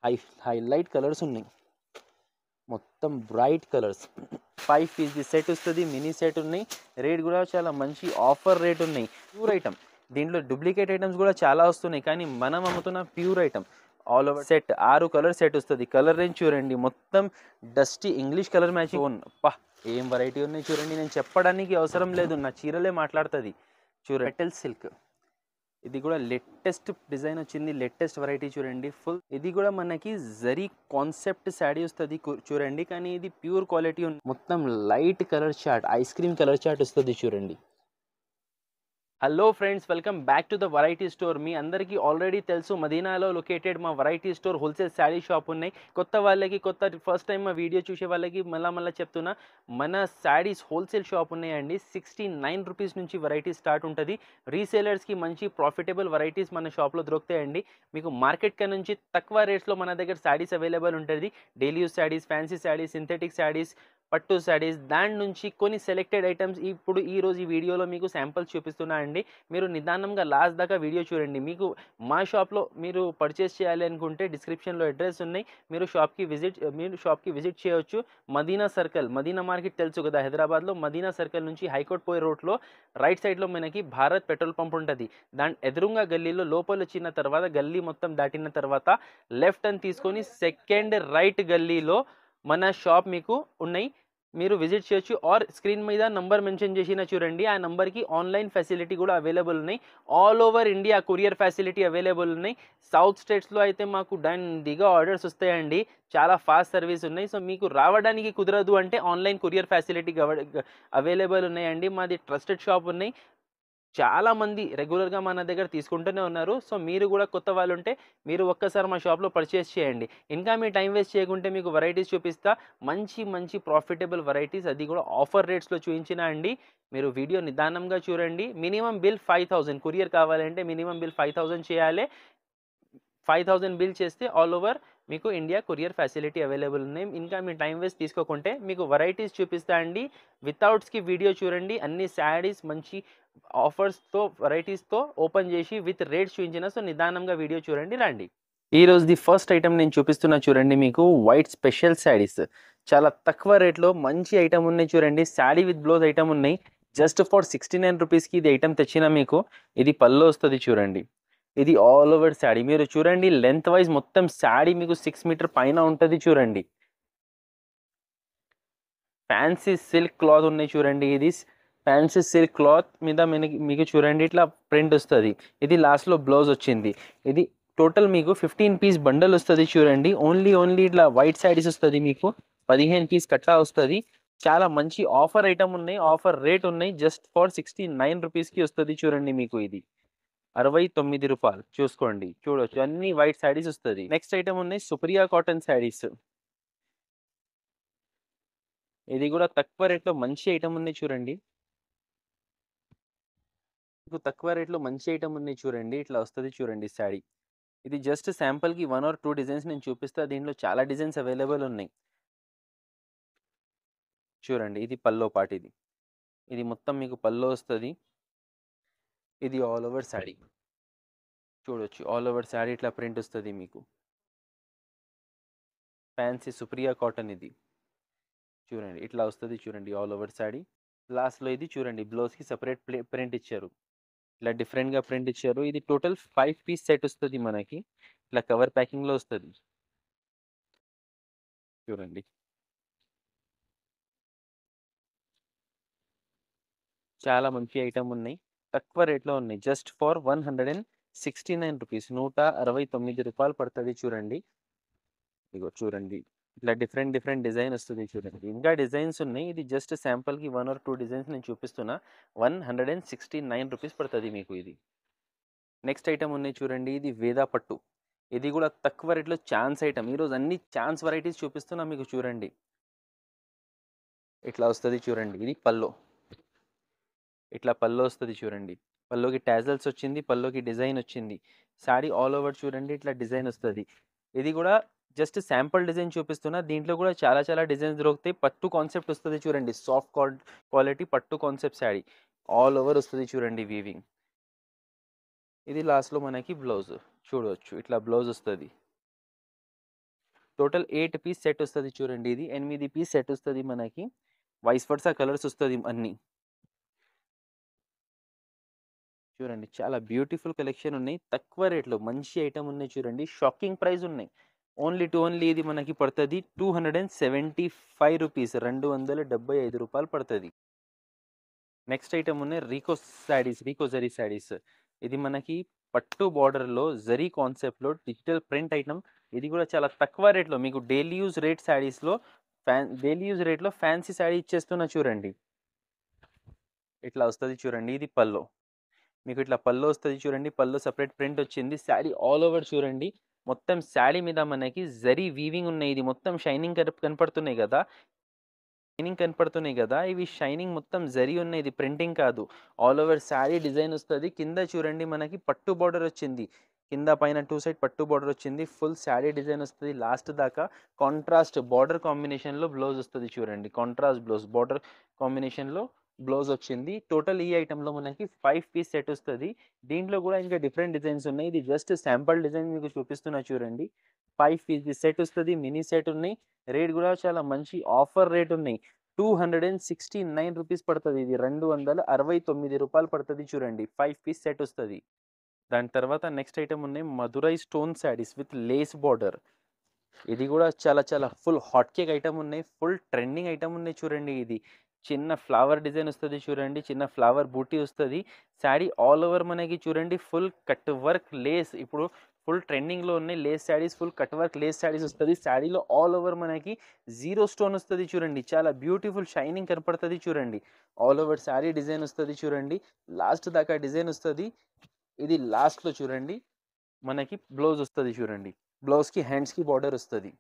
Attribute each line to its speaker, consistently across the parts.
Speaker 1: High highlight colours ఉన్నాయి, మొత్తం bright colours. 5 piece set వస్తుంది, మినీ సెట్ ఉన్నాయి. రేట్ కూడా చాలా మంచి ఆఫర్ రేట్ ఉన్నాయి. ప్యూర్ ఐటమ్, దీంట్లో డూప్లికేట్ ఐటమ్స్ కూడా చాలా వస్తున్నాయి, కానీ మనం అమ్ముతున్న pure item. All over set 6 colour set వస్తుంది. కలర్ రేంజ్ చూడండి, మొత్తం డస్టీ ఇంగ్లీష్ కలర్ మ్యాచింగ్. పా ఏం వెరైటీ ఉన్నాయి చూడండి, నేను చెప్పడానికి అవసరం లేదు, నా చీరలే మాట్లాడుతుంది. చూడండి మెటల్ సిల్క్, ఇది కూడా లేటెస్ట్ డిజైన్ వచ్చింది, లేటెస్ట్ వెరైటీ చూడండి. ఫుల్ ఇది కూడా మనకి జరీ కాన్సెప్ట్ శారీ వస్తుంది చూడండి, కానీ ఇది ప్యూర్ క్వాలిటీ మొత్తం light colour chart, ice cream colour chart వస్తుంది చూడండి. Hello friends, welcome back to the variety store. మీ అందరికీ ఆల్రెడీ తెలుసు, మదీనాలో లొకేటెడ్ మా variety store wholesale sari shop ఉన్నాయి. కొత్త వాళ్ళకి, ఫస్ట్ టైం మా వీడియో చూసే వాళ్ళకి మళ్ళీ చెప్తున్నా, మన శారీస్ హోల్సేల్ షాప్ ఉన్నాయండి. 69 రూపీస్ నుంచి వెరైటీ స్టార్ట్ ఉంటుంది. రీసేలర్స్కి మంచి ప్రాఫిటబుల్ వెరైటీస్ మన షాప్లో దొరుకుతాయండి. మీకు మార్కెట్ కా నుంచి తక్కువ రేట్స్లో మన దగ్గర శారీస్ అవైలబుల్ ఉంటుంది. Daily use saris, fancy saris, synthetic saris, పట్టు శారీస్, దాని నుంచి కొన్ని సెలెక్టెడ్ ఐటమ్స్ ఇప్పుడు ఈరోజు ఈ వీడియోలో మీకు శాంపుల్స్ చూపిస్తున్నా అండి. మీరు నిదానంగా లాస్ట్ దాకా వీడియో చూడండి. మీకు మా షాప్లో మీరు పర్చేస్ చేయాలి అనుకుంటే డిస్క్రిప్షన్లో అడ్రస్ ఉన్నాయి, మీరు షాప్కి విజిట్ చేయవచ్చు. మదీనా సర్కిల్, మదీనా మార్కెట్ తెలుసు కదా, హైదరాబాద్లో మదీనా సర్కిల్ నుంచి హైకోర్ట్ పోయే రోడ్లో రైట్ సైడ్లో మనకి భారత్ పెట్రోల్ పంప్ ఉంటుంది. దాని ఎదురుగా గల్లీలో లోపల వచ్చిన తర్వాత, గల్లీ మొత్తం దాటిన తర్వాత లెఫ్ట్ అని తీసుకొని సెకండ్ రైట్ గల్లీలో మన షాప్ మీకు ఉన్నాయి, మీరు విజిట్ చేయొచ్చు. ఆర్ స్క్రీన్ మీద నంబర్ మెన్షన్ చేసిన చూడండి, ఆ నంబర్కి ఆన్లైన్ ఫెసిలిటీ కూడా అవైలబుల్ ఉన్నాయి. All over India courier facility available ఉన్నాయి. సౌత్ స్టేట్స్లో అయితే మాకు దండిగా ఆర్డర్స్ వస్తాయండి, చాలా ఫాస్ట్ సర్వీస్ ఉన్నాయి. సో మీకు రావడానికి కుదరదు అంటే ఆన్లైన్ కొరియర్ ఫెసిలిటీ అవైలబుల్ ఉన్నాయండి. మాది ట్రస్టెడ్ షాప్ ఉన్నాయి, చాలా మంది రెగ్యులర్గా మన దగ్గర తీసుకుంటూనే ఉన్నారు. సో మీరు కూడా కొత్త వాళ్ళు ఉంటే మీరు ఒక్కసారి మా షాప్లో పర్చేస్ చేయండి. ఇంకా మీ టైం వేస్ట్ చేయకుంటే మీకు వెరైటీస్ చూపిస్తా, మంచి మంచి ప్రాఫిటబుల్ వెరైటీస్, అది కూడా ఆఫర్ రేట్స్లో చూపించిన అండి. మీరు వీడియో నిదానంగా చూడండి. మినిమం బిల్ 5000, కొరియర్ కావాలంటే మినిమం బిల్ 5000 చేయాలి. 5000 బిల్ చేస్తే ఆల్ ఓవర్ మీకు ఇండియా కొరియర్ ఫెసిలిటీ అవైలబుల్ ఉన్నాయి. ఇంకా మీ టైం వేస్ట్ తీసుకోకుంటే మీకు వెరైటీస్ చూపిస్తా అండి. వితౌట్స్కి వీడియో చూడండి. అన్ని శారీస్ మంచి ఆఫర్స్తో, వెరైటీస్తో ఓపెన్ చేసి విత్ రేట్స్ చూపించిన. సో నిదానంగా వీడియో చూడండి, రండి. ఈరోజు ది ఫస్ట్ ఐటమ్ నేను చూపిస్తున్నా చూడండి, మీకు వైట్ స్పెషల్ శారీస్. చాలా తక్కువ రేట్లో మంచి ఐటమ్ ఉన్నాయి చూడండి. శారీ విత్ బ్లౌజ్ ఐటమ్ ఉన్నాయి. జస్ట్ ఫర్ 69 రూపీస్కి ఇది ఐటమ్ తెచ్చిన మీకు. ఇది పళ్ళు వస్తుంది చూడండి. ఇది ఆల్ ఓవర్ శారీ, మీరు చూడండి లెంత్ వైజ్ మొత్తం శారీ మీకు 6 మీటర్ పైన ఉంటుంది చూడండి. ఫ్యాన్సీ సిల్క్ క్లాత్ ఉన్నాయి చూడండి. ఇది ఫ్యాన్సీ సిల్క్ క్లాత్ మీద మీకు చూడండి ఇట్లా ప్రింట్ వస్తుంది. ఇది లాస్ట్లో బ్లౌజ్ వచ్చింది. ఇది టోటల్ మీకు 15 పీస్ బండల్ వస్తుంది చూడండి. ఓన్లీ ఇట్లా వైట్ శారీస్ వస్తుంది మీకు. 15 పీస్ కట్టా వస్తుంది. చాలా మంచి ఆఫర్ ఐటమ్ ఉన్నాయి, ఆఫర్ రేట్ ఉన్నాయి. జస్ట్ ఫర్ 69 రూపీస్కి వస్తుంది చూడండి మీకు. ఇది 69 రూపాయలు చూసుకోండి, చూడొచ్చు. అన్ని వైట్ శారీస్ వస్తుంది. నెక్స్ట్ ఐటమ్ ఉన్నాయి సుప్రియా కాటన్ శారీస్. ఇది కూడా తక్కువ రేట్లో మంచి ఐటమ్ ఉంది చూడండి. మీకు తక్కువ రేట్లో మంచి ఐటమ్ ఉంది చూడండి, ఇట్లా వస్తుంది చూడండి శారీ. ఇది జస్ట్ శాంపుల్కి 1 or 2 డిజైన్స్ నేను చూపిస్తా. దీంట్లో చాలా డిజైన్స్ అవైలబుల్ ఉన్నాయి చూడండి. ఇది పల్లో పాటు, ఇది మొత్తం మీకు పల్లో వస్తుంది. ఇది ఆల్ ఓవర్ శారీ చూడొచ్చు. ఆల్ ఓవర్ శారీ ఇట్లా ప్రింట్ వస్తుంది మీకు. ఫ్యాన్సీ సుప్రియా కాటన్ ఇది చూడండి, ఇట్లా వస్తుంది చూడండి ఆల్ ఓవర్ శారీ. లాస్ట్లో ఇది చూడండి, బ్లౌజ్కి సపరేట్ ప్రింట్ ఇచ్చారు, ఇట్లా డిఫరెంట్గా ప్రింట్ ఇచ్చారు. ఇది టోటల్ 5 పీస్ సెట్ వస్తుంది మనకి, ఇట్లా కవర్ ప్యాకింగ్లో వస్తుంది చూడండి. చాలా మంచి ఐటమ్ ఉన్నాయి, తక్కువ రేట్లో ఉన్నాయి. జస్ట్ ఫర్ 169 రూపీస్, 169 రూపాయలు పడుతుంది చూడండి. ఇగో చూడండి, ఇట్లా డిఫరెంట్ డిజైన్ వస్తుంది చూడండి. ఇంకా డిజైన్స్ ఉన్నాయి. ఇది జస్ట్ శాంపుల్కి 1 or 2 డిజైన్స్ నేను చూపిస్తున్నా. 169 రూపీస్ పడుతుంది మీకు ఇది. నెక్స్ట్ ఐటమ్ ఉన్నాయి చూడండి, ఇది వేదా పట్టు. ఇది కూడా తక్కువ రేట్లో ఛాన్స్ ఐటమ్. ఈరోజు అన్ని ఛాన్స్ వెరైటీస్ చూపిస్తున్నా మీకు చూడండి. ఇట్లా వస్తుంది చూడండి. ఇది పల్లో, ఇట్లా పల్లో వస్తుంది చూడండి. పల్లోకి టాజల్స్ వచ్చింది, పల్లోకి డిజైన్ వచ్చింది. శారీ ఆల్ ఓవర్ చూడండి, ఇట్లా డిజైన్ వస్తుంది. ఇది కూడా జస్ట్ శాంపుల్ డిజైన్ చూపిస్తున్నా. దీంట్లో కూడా చాలా డిజైన్స్ దొరుకుతాయి. పట్టు కాన్సెప్ట్ వస్తుంది చూడండి, సాఫ్ట్ క్వాలిటీ పట్టు కాన్సెప్ట్ శారీ ఆల్ ఓవర్ వస్తుంది చూడండి, వీవింగ్. ఇది లాస్ట్లో మనకి బ్లౌజ్ చూడవచ్చు, ఇట్లా బ్లౌజ్ వస్తుంది. టోటల్ 8 పీస్ సెట్ వస్తుంది చూడండి. ఇది 8 పీస్ సెట్ వస్తుంది మనకి. వైస్ వర్సా కలర్స్ వస్తుంది అన్ని. చూడండి చాలా బ్యూటిఫుల్ కలెక్షన్ ఉన్నాయి. తక్కువ రేట్లో మంచి ఐటమ్ ఉన్నాయి చూడండి. షాకింగ్ ప్రైస్ ఉన్నాయి. ఓన్లీ ఇది మనకి పడుతుంది 275 రూపీస్, 275 రూపాయలు పడుతుంది. నెక్స్ట్ ఐటమ్ ఉన్నాయి రీకో జరీ శారీస్. ఇది మనకి పట్టు బార్డర్లో జరీ కాన్సెప్ట్లో డిజిటల్ ప్రింట్ ఐటమ్. ఇది కూడా చాలా తక్కువ రేట్లో మీకు డైలీ యూజ్ రేట్లో ఫ్యాన్సీ శారీ ఇచ్చేస్తున్నా చూడండి. ఇట్లా వస్తుంది చూడండి. ఇది పల్లో, మీకు ఇట్లా పల్లో వస్తుంది చూడండి. పల్లో సపరేట్ ప్రింట్ వచ్చింది. శారీ ఆల్ ఓవర్ చూడండి. మొత్తం శారీ మీద మనకి జరీ వీవింగ్ ఉన్నాయి. ఇది మొత్తం షైనింగ్ కనపడుతున్నాయి కదా, ఇవి షైనింగ్ మొత్తం జరీ ఉన్నాయి. ఇది ప్రింటింగ్ కాదు. ఆల్ ఓవర్ శారీ డిజైన్ వస్తుంది. కింద చూడండి మనకి పట్టు బార్డర్ వచ్చింది. కింద పైన 2 సైడ్ పట్టు బార్డర్ వచ్చింది. ఫుల్ శారీ డిజైన్ వస్తుంది. లాస్ట్ దాకా కాంట్రాస్ట్ బార్డర్ కాంబినేషన్లో బ్లౌజ్ వస్తుంది చూడండి. కాంట్రాస్ట్ బ్లౌజ్ బార్డర్ కాంబినేషన్లో బ్లౌజ్ వచ్చింది. టోటల్ ఈ ఐటెంలో మనకి 5 పీస్ సెట్ వస్తుంది. దీంట్లో కూడా ఇంకా డిఫరెంట్ డిజైన్స్ ఉన్నాయి. ఇది జస్ట్ శాంపుల్ డిజైన్ మీకు చూపిస్తున్నా చూడండి. 5 పీస్ సెట్ వస్తుంది. మినీ సెట్ ఉన్నాయి. రేట్ కూడా చాలా మంచి ఆఫర్ రేట్ ఉన్నాయి. 269 రూపీస్ పడుతుంది. ఇది 269 రూపాయలు పడుతుంది చూడండి. 5 పీస్ సెట్ వస్తుంది. దాని తర్వాత నెక్స్ట్ ఐటమ్ ఉన్నాయి Madurai stone saris with lace border. ఇది కూడా చాలా ఫుల్ హాట్ కేక్ ఐటమ్ ఉన్నాయి. ఫుల్ ట్రెండింగ్ ఐటమ్ ఉన్నాయి చూడండి. ఇది చిన్న ఫ్లవర్ డిజైన్ వస్తుంది చూడండి. చిన్న ఫ్లవర్ బూటీ వస్తుంది. శారీ ఆల్ ఓవర్ మనకి చూడండి ఫుల్ కట్ వర్క్ లేస్. ఇప్పుడు ఫుల్ ట్రెండింగ్లో ఉన్నాయి lace saris. Full cut work lace saris వస్తుంది. శారీలో ఆల్ ఓవర్ మనకి జీరో స్టోన్ వస్తుంది చూడండి. చాలా బ్యూటిఫుల్ షైనింగ్ కనపడుతుంది చూడండి. ఆల్ ఓవర్ శారీ డిజైన్ వస్తుంది చూడండి. లాస్ట్ దాకా డిజైన్ వస్తుంది. ఇది లాస్ట్లో చూడండి మనకి బ్లౌజ్ వస్తుంది చూడండి. బ్లౌజ్కి హ్యాండ్స్కి బార్డర్ వస్తుంది.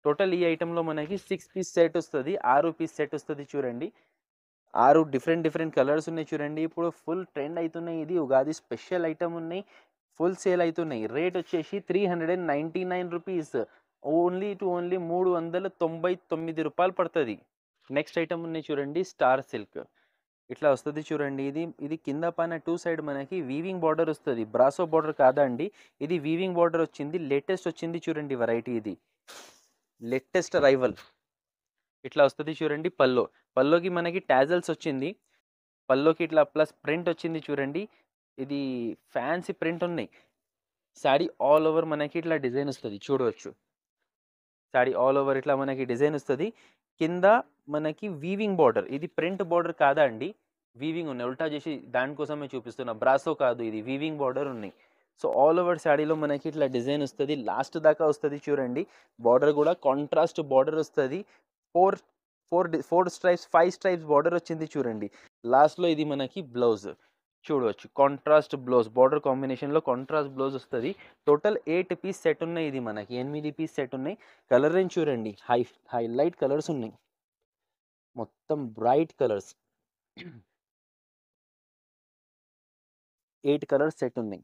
Speaker 1: టోటల్ ఈ ఐటెంలో మనకి 6 పీస్ సెట్ వస్తుంది. 6 పీస్ సెట్ వస్తుంది చూడండి. 6 డిఫరెంట్ కలర్స్ ఉన్నాయి చూడండి. ఇప్పుడు ఫుల్ ట్రెండ్ అవుతున్నాయి. ఇది ఉగాది స్పెషల్ ఐటమ్ ఉన్నాయి. ఫుల్ సేల్ అవుతున్నాయి. రేట్ వచ్చేసి 399 రూపీస్. ఓన్లీ 399 రూపాయలు పడుతుంది. నెక్స్ట్ ఐటమ్ ఉన్నాయి చూడండి స్టార్ సిల్క్. ఇట్లా వస్తుంది చూడండి. ఇది కింద పైన 2 సైడ్ మనకి వీవింగ్ బార్డర్ వస్తుంది. బ్రాసో బార్డర్ కాదండి, ఇది వీవింగ్ బార్డర్ వచ్చింది. లేటెస్ట్ వచ్చింది చూడండి వెరైటీ. ఇది లేటెస్ట్ అరైవల్. ఇట్లా వస్తుంది చూడండి. పల్లోకి మనకి టాజల్స్ వచ్చింది. పల్లోకి ఇట్లా ప్లస్ ప్రింట్ వచ్చింది చూడండి. ఇది ఫ్యాన్సీ ప్రింట్ ఉన్నాయి. శారీ ఆల్ ఓవర్ మనకి ఇట్లా డిజైన్ వస్తుంది చూడవచ్చు. శారీ ఆల్ ఓవర్ ఇట్లా మనకి డిజైన్ వస్తుంది. కింద మనకి వీవింగ్ బార్డర్. ఇది ప్రింట్ బార్డర్ కాదా అండి, వీవింగ్ ఉన్నాయి. ఉల్టా చేసి దానికోసమే చూపిస్తున్నా. బ్రాసో కాదు, ఇది వీవింగ్ బార్డర్ ఉన్నాయి. సో ఆల్ ఓవర్ శారీలో మనకి ఇట్లా డిజైన్ వస్తుంది. లాస్ట్ దాకా వస్తుంది చూడండి. బార్డర్ కూడా కాంట్రాస్ట్ బార్డర్ వస్తుంది. Four four stripes 5 stripes border వచ్చింది చూడండి. లాస్ట్లో ఇది మనకి బ్లౌజ్ చూడవచ్చు. కాంట్రాస్ట్ బ్లౌజ్ బార్డర్ కాంబినేషన్లో కాంట్రాస్ట్ బ్లౌజ్ వస్తుంది. టోటల్ 8 పీస్ సెట్ ఉన్నాయి. ఇది మనకి 8 పీస్ సెట్ ఉన్నాయి. కలర్ రేంజ్ చూడండి. హైలైట్ కలర్స్ ఉన్నాయి. మొత్తం బ్రైట్ కలర్స్. 8 కలర్స్ సెట్ ఉన్నాయి.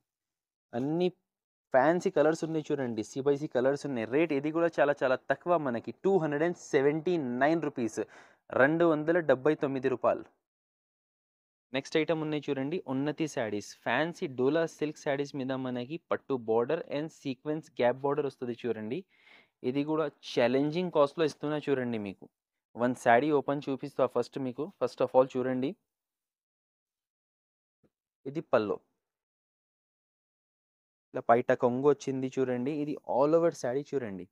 Speaker 1: అన్ని ఫ్యాన్సీ కలర్స్ ఉన్నాయి చూడండి. సిబైసి కలర్స్ ఉన్నాయి. రేట్ ఇది కూడా చాలా తక్కువ మనకి 279 రూపీస్, 279 రూపాయలు. నెక్స్ట్ ఐటమ్ ఉన్నాయి చూడండి ఉన్నతి శారీస్. ఫ్యాన్సీ డోలా సిల్క్ శారీస్ మీద మనకి పట్టు border and sequence gap border వస్తుంది చూడండి. ఇది కూడా ఛాలెంజింగ్ కాస్ట్లో ఇస్తున్నా చూడండి. మీకు వన్ శారీ ఓపెన్ చూపిస్తా ఫస్ట్ ఆఫ్ ఆల్ చూడండి. ఇది పల్లో, ఇట్లా పైట కొంగు వచ్చింది చూడండి. ఇది ఆల్ ఓవర్ శారీ చూడండి.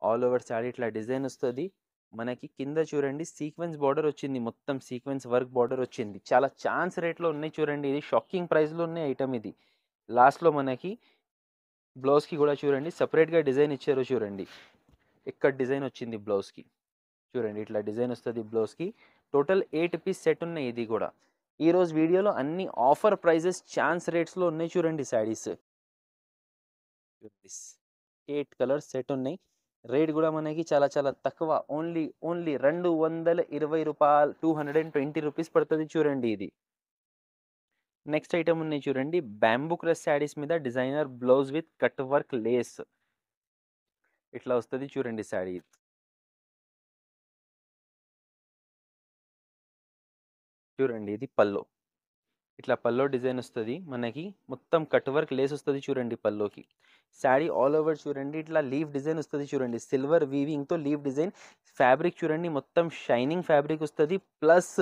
Speaker 1: ఆల్ ఓవర్ శారీ ఇట్లా డిజైన్ వస్తుంది మనకి. కింద చూడండి సీక్వెన్స్ బార్డర్ వచ్చింది. మొత్తం సీక్వెన్స్ వర్క్ బార్డర్ వచ్చింది. చాలా ఛాన్స్ రేట్లో ఉన్నాయి చూడండి. ఇది షాకింగ్ ప్రైస్లో ఉన్నాయి ఐటమ్. ఇది లాస్ట్లో మనకి బ్లౌజ్కి కూడా చూడండి సపరేట్గా డిజైన్ ఇచ్చారు చూడండి. ఇక్కడ డిజైన్ వచ్చింది బ్లౌజ్కి చూడండి. ఇట్లా డిజైన్ వస్తుంది బ్లౌజ్కి. టోటల్ 8 పీస్ సెట్ ఉన్నాయి. ఇది కూడా ఈరోజు వీడియోలో అన్ని ఆఫర్ ప్రైజెస్ ఛాన్స్ రేట్స్లో ఉన్నాయి చూడండి. శారీస్ 8 కలర్స్ సెట్ ఉన్నాయి. రేట్ కూడా మనకి చాలా తక్కువ. ఓన్లీ 220 రూపాయలు, 220 రూపీస్ పడుతుంది చూడండి. ఇది నెక్స్ట్ ఐటమ్ ఉన్నాయి చూడండి. బ్యాంబూ క్రష్ శారీస్ మీద designer blouse with cut work Lay's. ఇట్లా వస్తుంది చూడండి శారీ. చూడండి ఇది పల్లో. ఇట్లా పల్లో డిజైన్ వస్తుంది మనకి, మొత్తం కట్ వర్క్ లేస్ వస్తుంది చూడండి పల్లోకి. శారీ ఆల్ ఓవర్ చూడండి ఇట్లా లీఫ్ డిజైన్ వస్తుంది చూడండి, సిల్వర్ వీవింగ్తో లీఫ్ డిజైన్. ఫ్యాబ్రిక్ చూడండి మొత్తం షైనింగ్ ఫ్యాబ్రిక్ వస్తుంది, ప్లస్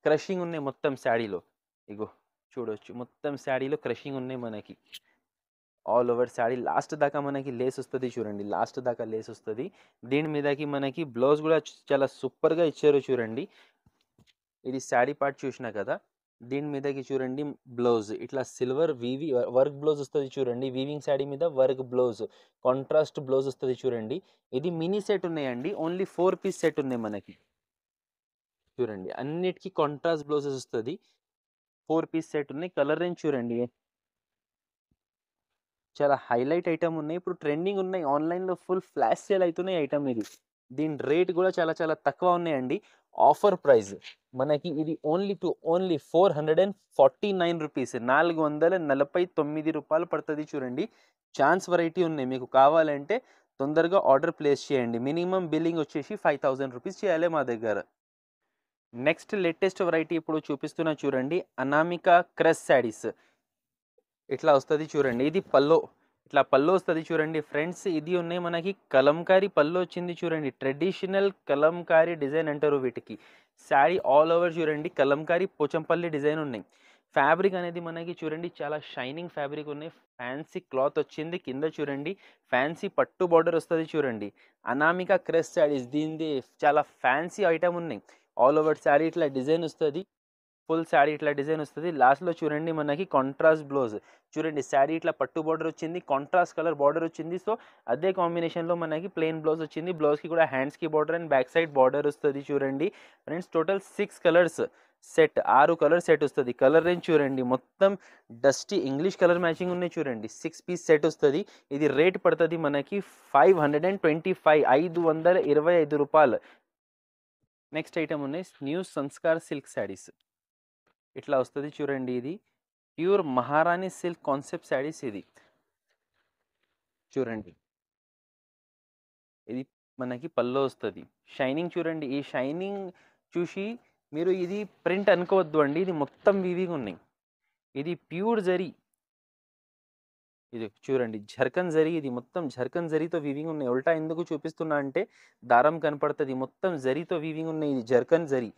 Speaker 1: క్రషింగ్ ఉన్నాయి మొత్తం శారీలో. ఇగో చూడొచ్చు మొత్తం శారీలో క్రషింగ్ ఉన్నాయి మనకి. ఆల్ ఓవర్ శారీ లాస్ట్ దాకా మనకి లేస్ వస్తుంది చూడండి, లాస్ట్ దాకా లేస్ వస్తుంది. దీని మీదకి మనకి బ్లౌజ్ కూడా చాలా సూపర్గా ఇచ్చారు చూడండి. ఇది శారీ పార్ట్ చూసినా కదా, దీని మీదకి చూడండి బ్లౌజ్ ఇట్లా సిల్వర్ వీవి వర్క్ బ్లౌజ్ వస్తుంది చూడండి, వీవింగ్ శారీ మీద వర్క్ బ్లౌజ్, కాంట్రాస్ట్ బ్లౌజ్ వస్తుంది చూడండి. ఇది మినీ సెట్ ఉన్నాయండి, ఓన్లీ 4 పీస్ సెట్ ఉన్నాయి మనకి. చూడండి అన్నిటికీ కాంట్రాస్ట్ బ్లౌజెస్ వస్తుంది, 4 పీస్ సెట్ ఉన్నాయి. కలర్ రేంజ్ చూడండి చాలా హైలైట్ ఐటమ్ ఉన్నాయి, ఇప్పుడు ట్రెండింగ్ ఉన్నాయి, ఆన్లైన్లో ఫుల్ ఫ్లాష్ సేల్ అవుతున్నాయి ఐటమ్ ఇది. దీని రేట్ కూడా చాలా చాలా తక్కువ ఉన్నాయండి, ఆఫర్ ప్రైస్ మనకి. ఇది ఓన్లీ 449 రూపీస్, 449 రూపాయలు పడుతుంది చూడండి. ఛాన్స్ వెరైటీ ఉన్నాయి, మీకు కావాలంటే తొందరగా ఆర్డర్ ప్లేస్ చేయండి. మినిమం బిల్లింగ్ వచ్చేసి 5000 రూపీస్ చేయాలి మా దగ్గర. నెక్స్ట్ లేటెస్ట్ వెరైటీ ఇప్పుడు చూపిస్తున్నా చూడండి, అనామికా క్రష్ శారీస్. ఇట్లా వస్తుంది చూడండి, ఇది పల్లో, ఇట్లా పల్లో వస్తుంది చూడండి ఫ్రెండ్స్. ఇది ఉన్నాయి మనకి కలంకారీ పల్లో వచ్చింది చూడండి, ట్రెడిషనల్ కలంకారీ డిజైన్ అంటారు వీటికి. శారీ ఆల్ ఓవర్ చూడండి కలంకారీ పోచంపల్లి డిజైన్ ఉన్నాయి. ఫ్యాబ్రిక్ అనేది మనకి చూడండి చాలా షైనింగ్ ఫ్యాబ్రిక్ ఉన్నాయి, ఫ్యాన్సీ క్లాత్ వచ్చింది. కింద చూడండి ఫ్యాన్సీ పట్టు బార్డర్ వస్తుంది చూడండి. అనామికా క్రష్ శారీస్, దీనిది చాలా ఫ్యాన్సీ ఐటమ్ ఉన్నాయి. ఆల్ ఓవర్ శారీ ఇట్లా డిజైన్ వస్తుంది, ఫుల్ శారీ ఇట్లా డిజైన్ వస్తుంది. లాస్ట్లో చూడండి మనకి కాంట్రాస్ట్ బ్లౌజ్ చూడండి, శారీ ఇట్లా పట్టు బార్డర్ వచ్చింది, కాంట్రాస్ట్ కలర్ బార్డర్ వచ్చింది. సో అదే కాంబినేషన్లో మనకి ప్లెయిన్ బ్లౌజ్ వచ్చింది, బ్లౌజ్కి కూడా హ్యాండ్స్కి border and back side border వస్తుంది చూడండి friends. Total 6 colours set, 6 colour set వస్తుంది. కలర్ రేంజ్ చూడండి మొత్తం డస్టీ ఇంగ్లీష్ కలర్ మ్యాచింగ్ ఉన్నాయి చూడండి. 6 పీస్ సెట్ వస్తుంది. ఇది రేట్ పడుతుంది మనకి 525, 525 రూపాయలు. నెక్స్ట్ ఐటమ్ ఉన్నాయి న్యూ సంస్కార్ సిల్క్ శారీస్. ఇట్లా వస్తుంది చూడండి, ఇది ప్యూర్ మహారాణి సిల్క్ కాన్సెప్ట్ శారీస్. ఇది చూడండి, ఇది మనకి పల్లో వస్తుంది. షైనింగ్ చూడండి, ఈ షైనింగ్ చూసి మీరు ఇది ప్రింట్ అనుకోవద్దు అండి, ఇది మొత్తం వీవింగ్ ఉన్నాయి. ఇది ప్యూర్ జరీ, ఇది చూడండి జర్కన్ జరీ, ఇది మొత్తం జర్కన్ జరీతో వీవింగ్ ఉన్నాయి. ఉల్టా ఎందుకు చూపిస్తున్నా అంటే దారం కనపడుతుంది, మొత్తం జరీతో వీవింగ్ ఉన్నాయి, ఇది జర్కన్ జరీ.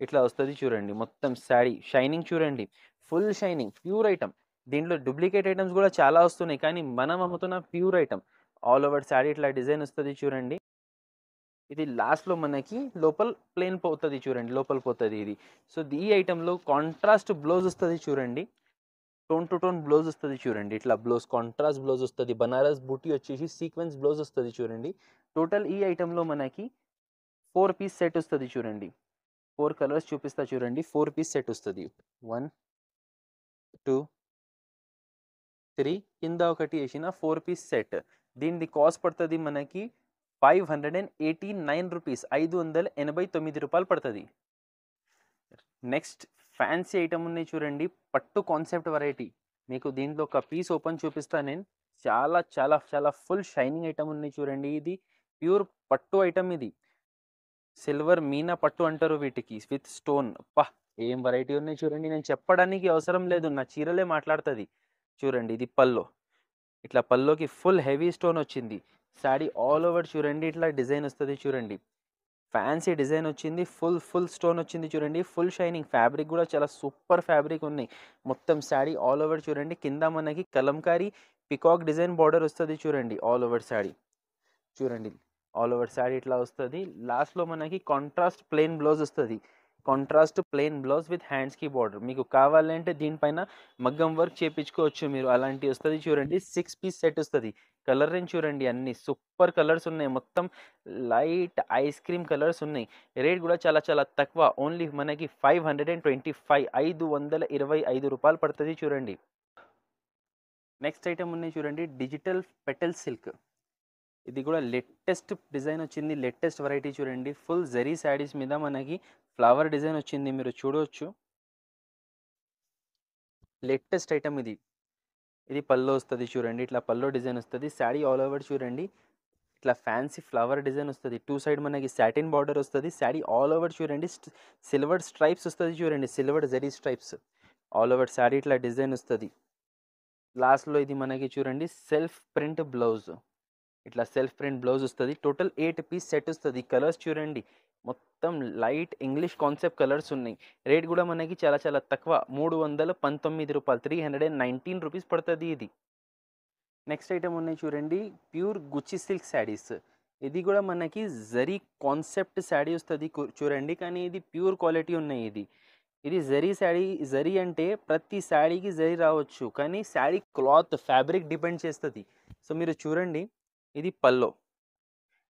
Speaker 1: ఇట్లా వస్తుంది చూడండి మొత్తం శారీ. షైనింగ్ చూడండి ఫుల్ షైనింగ్, ప్యూర్ ఐటమ్. దీంట్లో డూప్లికేట్ ఐటమ్స్ కూడా చాలా వస్తున్నాయి, కానీ మనం అమ్ముతున్న pure item. All over sari ఇట్లా డిజైన్ వస్తుంది చూడండి. ఇది లాస్ట్లో మనకి లోపల ప్లేన్ పోతుంది చూడండి, లోపల పోతుంది ఇది. సో ఈ ఐటెంలో కాంట్రాస్ట్ బ్లౌజ్ వస్తుంది చూడండి, టోన్ టు టోన్ బ్లౌజ్ వస్తుంది చూడండి. ఇట్లా బ్లౌజ్ కాంట్రాస్ట్ బ్లౌజ్ వస్తుంది, బనారస్ బూటీ వచ్చేసి సీక్వెన్స్ బ్లౌజ్ వస్తుంది చూడండి. టోటల్ ఈ ఐటెంలో మనకి 4 పీస్ సెట్ వస్తుంది చూడండి. 4 కలర్స్ చూపిస్తా చూడండి, 4 పీస్ సెట్ వస్తుంది. 1 2 3 కింద ఒకటి వేసిన 4 పీస్ సెట్. దీనిది కాస్ట్ పడుతుంది మనకి 589 రూపీస్, 589 రూపాయలు పడుతుంది. నెక్స్ట్ ఫ్యాన్సీ ఐటమ్ ఉన్నాయి చూడండి, పట్టు కాన్సెప్ట్ వెరైటీ. మీకు దీంట్లో ఒక పీస్ ఓపెన్ చూపిస్తాను నేను. చాలా చాలా చాలా ఫుల్ షైనింగ్ ఐటమ్ ఉన్నాయి చూడండి. ఇది ప్యూర్ పట్టు ఐటమ్, ఇది సిల్వర్ మీనా పట్టు అంటారు వీటికి, విత్ స్టోన్. పా ఏం వెరైటీ ఉన్నాయి చూడండి, నేను చెప్పడానికి అవసరం లేదు, నా చీరలే మాట్లాడుతుంది చూడండి. ఇది పల్లో, ఇట్లా పల్లోకి ఫుల్ హెవీ స్టోన్ వచ్చింది. శారీ ఆల్ ఓవర్ చూడండి ఇట్లా డిజైన్ వస్తుంది చూడండి, ఫ్యాన్సీ డిజైన్ వచ్చింది, ఫుల్ స్టోన్ వచ్చింది చూడండి, ఫుల్ షైనింగ్. ఫ్యాబ్రిక్ కూడా చాలా సూపర్ ఫ్యాబ్రిక్ ఉన్నాయి. మొత్తం శారీ ఆల్ ఓవర్ చూడండి, కింద మనకి కలంకారీ పికాక్ డిజైన్ బార్డర్ వస్తుంది చూడండి. ఆల్ ఓవర్ శారీ చూడండి, ఆల్ ఓవర్ శారీ ఇట్లా వస్తుంది. లాస్ట్లో మనకి కాంట్రాస్ట్ ప్లెయిన్ బ్లౌజ్ వస్తుంది, కాంట్రాస్ట్ ప్లెయిన్ బ్లౌజ్ విత్ హ్యాండ్స్కి బార్డర్. మీకు కావాలంటే దీనిపైన మగ్గం వర్క్ చేయించుకోవచ్చు మీరు, అలాంటి వస్తుంది చూడండి. 6 పీస్ సెట్ వస్తుంది. కలర్ రేంజ్ చూడండి, అన్ని సూపర్ కలర్స్ ఉన్నాయి, మొత్తం లైట్ ఐస్ క్రీమ్ కలర్స్ ఉన్నాయి. రేట్ కూడా చాలా చాలా తక్కువ, ఓన్లీ మనకి 525, 525 రూపాయలు పడుతుంది చూడండి. నెక్స్ట్ ఐటమ్ ఉన్నాయి చూడండి, డిజిటల్ పెటల్ సిల్క్. ఇది కూడా లేటెస్ట్ డిజైన్ వచ్చింది, లేటెస్ట్ వెరైటీ చూడండి. ఫుల్ జరీ శారీస్ మీద మనకి ఫ్లవర్ డిజైన్ వచ్చింది, మీరు చూడవచ్చు. లేటెస్ట్ ఐటమ్ ఇది. ఇది పల్లో వస్తుంది చూడండి, ఇట్లా పల్లో డిజైన్ వస్తుంది. శారీ ఆల్ ఓవర్ చూడండి ఇట్లా ఫ్యాన్సీ ఫ్లవర్ డిజైన్ వస్తుంది. 2 సైడ్ మనకి సాటిన్ బార్డర్ వస్తుంది. శారీ ఆల్ ఓవర్ చూడండి సిల్వర్ స్ట్రైప్స్ వస్తుంది చూడండి, silver zari stripes. All over sari ఇట్లా డిజైన్ వస్తుంది. లాస్ట్లో ఇది మనకి చూడండి సెల్ఫ్ ప్రింట్ బ్లౌజ్, ఇట్లా సెల్ఫ్ ప్రింట్ బ్లౌజ్ వస్తుంది. టోటల్ 8 పీస్ సెట్ వస్తుంది. కలర్స్ చూడండి మొత్తం లైట్ ఇంగ్లీష్ కాన్సెప్ట్ కలర్స్ ఉన్నాయి. రేట్ కూడా మనకి చాలా చాలా తక్కువ, 319 రూపాయలు, 319 రూపీస్ పడుతుంది ఇది. నెక్స్ట్ ఐటమ్ ఉన్నాయి చూడండి, ప్యూర్ గుచ్చి సిల్క్ శారీస్. ఇది కూడా మనకి జరీ కాన్సెప్ట్ శారీ వస్తుంది చూడండి, కానీ ఇది ప్యూర్ క్వాలిటీ ఉన్నాయి. ఇది జరీ శారీ. జరీ అంటే ప్రతి శారీకి జరీ రావచ్చు, కానీ శారీ క్లాత్ ఫ్యాబ్రిక్ డిపెండ్ చేస్తుంది. సో మీరు చూడండి, ఇది పల్లో,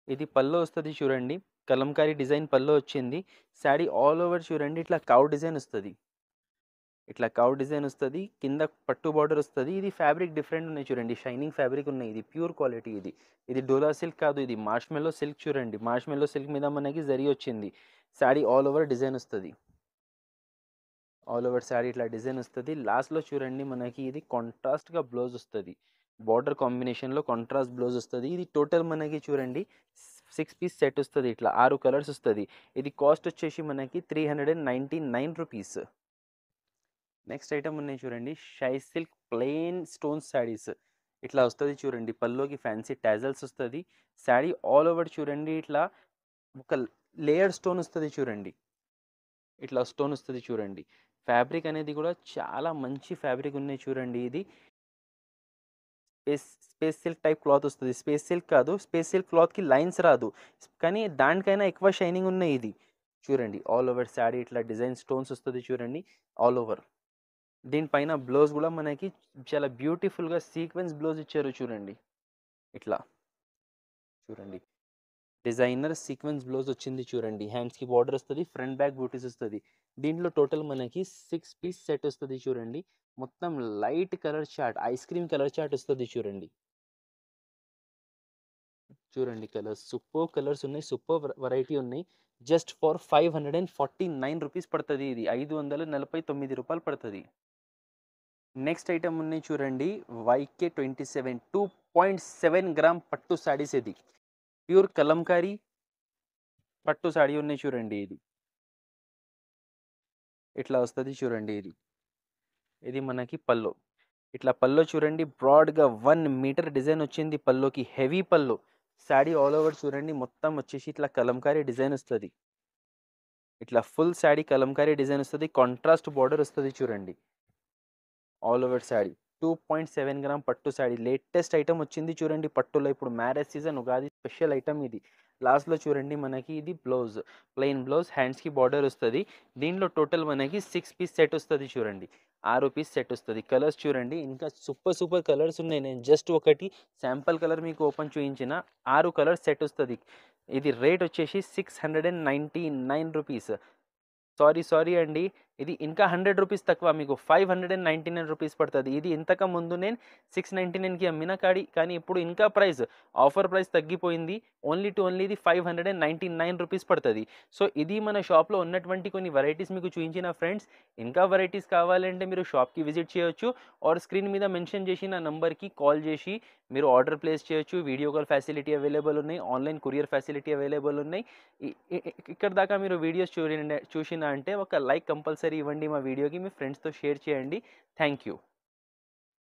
Speaker 1: ఇది పల్లో వస్తుంది చూడండి, కలంకారీ డిజైన్ పల్లో వచ్చింది. శారీ ఆల్ ఓవర్ చూడండి ఇట్లా కౌ డిజైన్ వస్తుంది, ఇట్లా కౌ డిజైన్ వస్తుంది, కింద పట్టు బార్డర్ వస్తుంది. ఇది ఫ్యాబ్రిక్ డిఫరెంట్ ఉన్నాయి చూడండి, షైనింగ్ ఫ్యాబ్రిక్ ఉన్నాయి. ఇది ప్యూర్ క్వాలిటీ. ఇది డోలా సిల్క్ కాదు, ఇది మార్ష్మెల్లో సిల్క్ చూడండి. మార్ష్మెల్లో సిల్క్ మీద మనకి జరీ వచ్చింది. శారీ ఆల్ ఓవర్ డిజైన్ వస్తుంది, ఆల్ ఓవర్ శారీ ఇట్లా డిజైన్ వస్తుంది. లాస్ట్లో చూడండి మనకి ఇది కాంట్రాస్ట్గా బ్లౌజ్ వస్తుంది, బార్డర్ కాంబినేషన్లో కాంట్రాస్ట్ బ్లౌజ్ వస్తుంది. ఇది టోటల్ మనకి చూడండి 6 పీస్ సెట్ వస్తుంది, ఇట్లా 6 కలర్స్ వస్తుంది. ఇది కాస్ట్ వచ్చేసి మనకి 399 రూపీస్. నెక్స్ట్ ఐటమ్ ఉన్నాయి చూడండి, shy silk plain stone saris. ఇట్లా వస్తుంది చూడండి, పల్లోకి ఫ్యాన్సీ టాజల్స్ వస్తుంది. శారీ ఆల్ ఓవర్ చూడండి ఇట్లా ఒక లేయర్ స్టోన్ వస్తుంది చూడండి, ఇట్లా స్టోన్ వస్తుంది చూడండి. ఫ్యాబ్రిక్ అనేది కూడా చాలా మంచి ఫ్యాబ్రిక్ ఉన్నాయి చూడండి. ఇది స్పేస్ సిల్క్ టైప్ క్లాత్ వస్తుంది. స్పేస్ సిల్క్ కాదు, స్పేస్ సిల్క్ క్లాత్కి లైన్స్ రాదు, కానీ దానికైనా ఎక్కువ షైనింగ్ ఉన్నాయి. ఇది చూడండి ఆల్ ఓవర్ శారీ ఇట్లా డిజైన్ స్టోన్స్ వస్తుంది చూడండి ఆల్ ఓవర్. దీనిపైన బ్లౌజ్ కూడా మనకి చాలా బ్యూటిఫుల్గా సీక్వెన్స్ బ్లౌజ్ ఇచ్చారు చూడండి, ఇట్లా చూడండి డిజైనర్ సీక్వెన్స్ బ్లౌజ్ వచ్చింది చూడండి. హ్యాండ్స్కి బార్డర్ వస్తుంది, ఫ్రంట్ బ్యాక్ బూటీస్ వస్తుంది. దీంట్లో టోటల్ మనకి 6 పీస్ సెట్ వస్తుంది చూడండి. మొత్తం light colour chart, ice cream colour chart వస్తుంది చూడండి. చూడండి కలర్స్, సూపర్ కలర్స్ ఉన్నాయి, సూపర్ వెరైటీ ఉన్నాయి. జస్ట్ ఫర్ 549 రూపీస్ పడుతుంది. ఇది 549 రూపాయలు పడుతుంది. నెక్స్ట్ ఐటమ్ ఉన్నాయి చూడండి, YK27 2.7 గ్రామ్ పట్టు శారీస్. ఇది ప్యూర్ కలంకారీ పట్టు శారీ ఉన్నాయి చూడండి. ఇట్లా వస్తుంది చూడండి. ఇది మనకి పల్లో, ఇట్లా పల్లో చూడండి బ్రాడ్గా 1 మీటర్ డిజైన్ వచ్చింది పల్లోకి, హెవీ పల్లో. శారీ ఆల్ ఓవర్ చూడండి మొత్తం వచ్చేసి ఇట్లా కలంకారీ డిజైన్ వస్తుంది, ఇట్లా ఫుల్ శారీ కలంకారీ డిజైన్ వస్తుంది. కాంట్రాస్ట్ బార్డర్ వస్తుంది చూడండి ఆల్ ఓవర్ శారీ. 2.7 గ్రామ్ పట్టు శారీ, లేటెస్ట్ ఐటమ్ వచ్చింది చూడండి పట్టులో. ఇప్పుడు marriage season, Ugadi special item ఇది. లాస్ట్లో చూడండి మనకి ఇది బ్లౌజ్, ప్లెయిన్ బ్లౌజ్, హ్యాండ్స్కి బార్డర్ వస్తుంది. దీంట్లో టోటల్ మనకి 6 పీస్ సెట్ వస్తుంది చూడండి, 6 పీస్ సెట్ వస్తుంది. కలర్స్ చూడండి ఇంకా సూపర్ కలర్స్ ఉన్నాయి. నేను జస్ట్ ఒకటి శాంపుల్ కలర్ మీకు ఓపెన్ చూపించిన, 6 కలర్స్ సెట్ వస్తుంది. ఇది రేట్ వచ్చేసి 699 రూపీస్. సారీ అండి, ఇది ఇంకా 100 రూపీస్ తక్కువ, మీకు 599 రూపీస్ పడుతుంది. ఇది ఇంతకు ముందు నేను 699కి అమ్మిన కానీ ఇప్పుడు ఇంకా ప్రైస్, ఆఫర్ ప్రైస్ తగ్గిపోయింది. ఓన్లీ ఇది 599 రూపీస్ పడుతుంది. సో ఇది మన షాప్లో ఉన్నటువంటి కొన్ని వెరైటీస్ మీకు చూపించిన ఫ్రెండ్స్. ఇంకా వెరైటీస్ కావాలంటే మీరు షాప్కి విజిట్ చేయొచ్చు, ఆర్ స్క్రీన్ మీద మెన్షన్ చేసిన నంబర్కి కాల్ చేసి మీరు ఆర్డర్ ప్లేస్ చేయొచ్చు. వీడియో కాల్ ఫెసిలిటీ అవైలబుల్ ఉన్నాయి, ఆన్లైన్ కొరియర్ ఫెసిలిటీ అవైలబుల్ ఉన్నాయి. ఇక్కడ దాకా మీరు వీడియోస్ చూసిన అంటే ఒక లైక్ కంపల్సరీ ఇవ్వండి మా వీడియోకి, మీ ఫ్రెండ్స్తో షేర్ చేయండి. Thank you.